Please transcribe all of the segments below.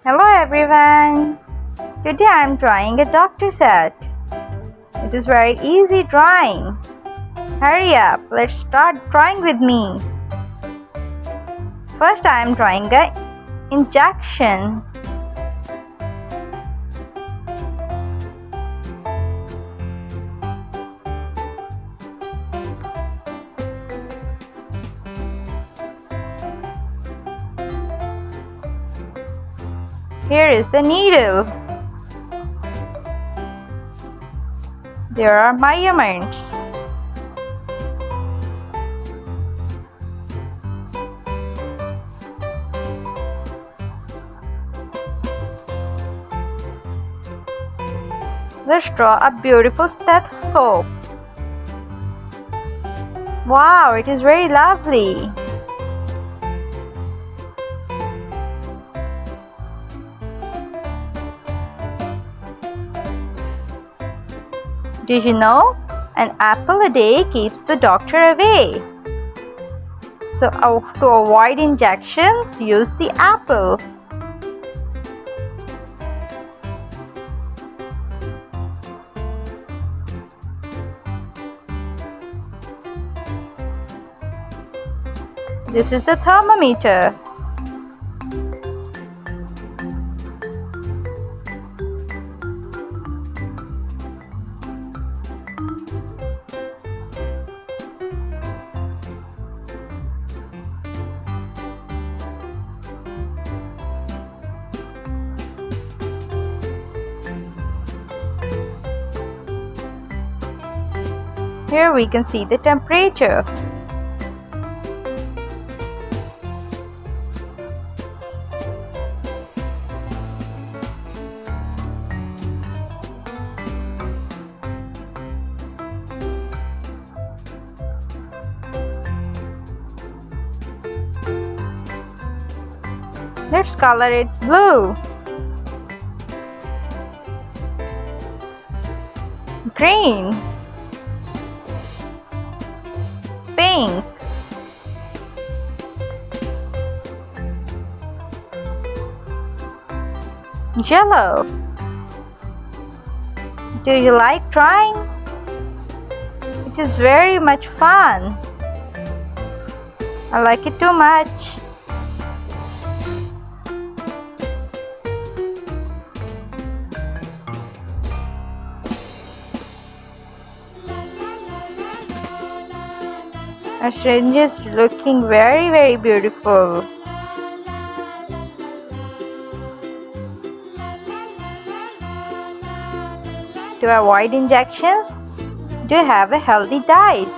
Hello everyone! Today I am drawing a doctor set. It is very easy drawing. Hurry up, let's start drawing with me. First I am drawing an injection. Here is the needle. There are measurements. Let's draw a beautiful stethoscope. Wow, it is very lovely. Did you know? An apple a day keeps the doctor away. So to avoid injections, use the apple. This is the thermometer. Here we can see the temperature. Let's color it blue, green, pink, yellow. Do you like drawing? It is very much fun. I like it too much. Our syringe is looking very beautiful. To avoid injections, do have a healthy diet.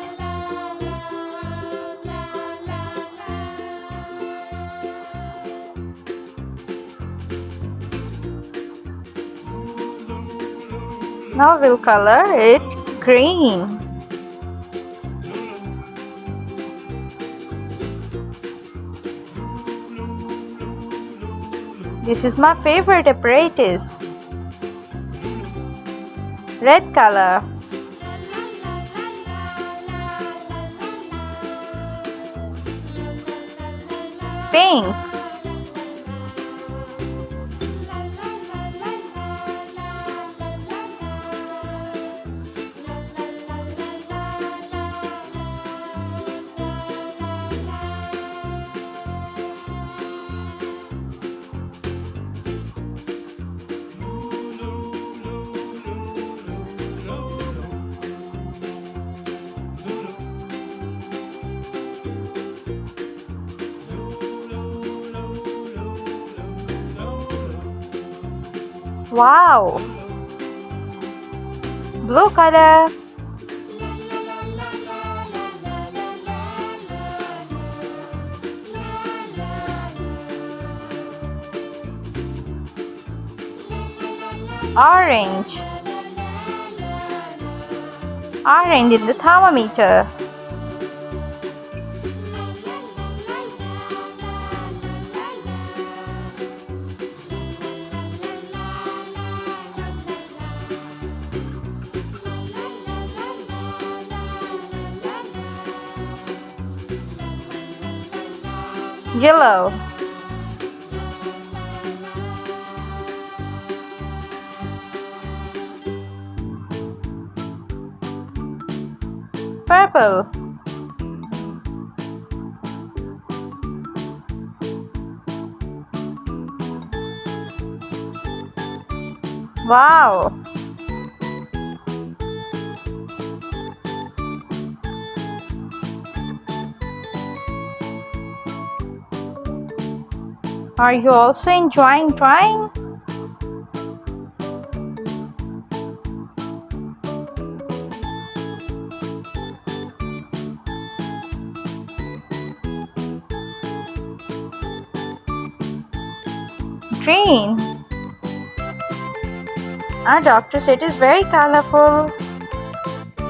Now we'll color it green. This is my favorite apparatus. Red color. Pink. Wow! Blue color. Orange. Orange in the thermometer. Yellow. Purple. Wow! Are you also enjoying drawing? Green. Our doctor said it is very colorful.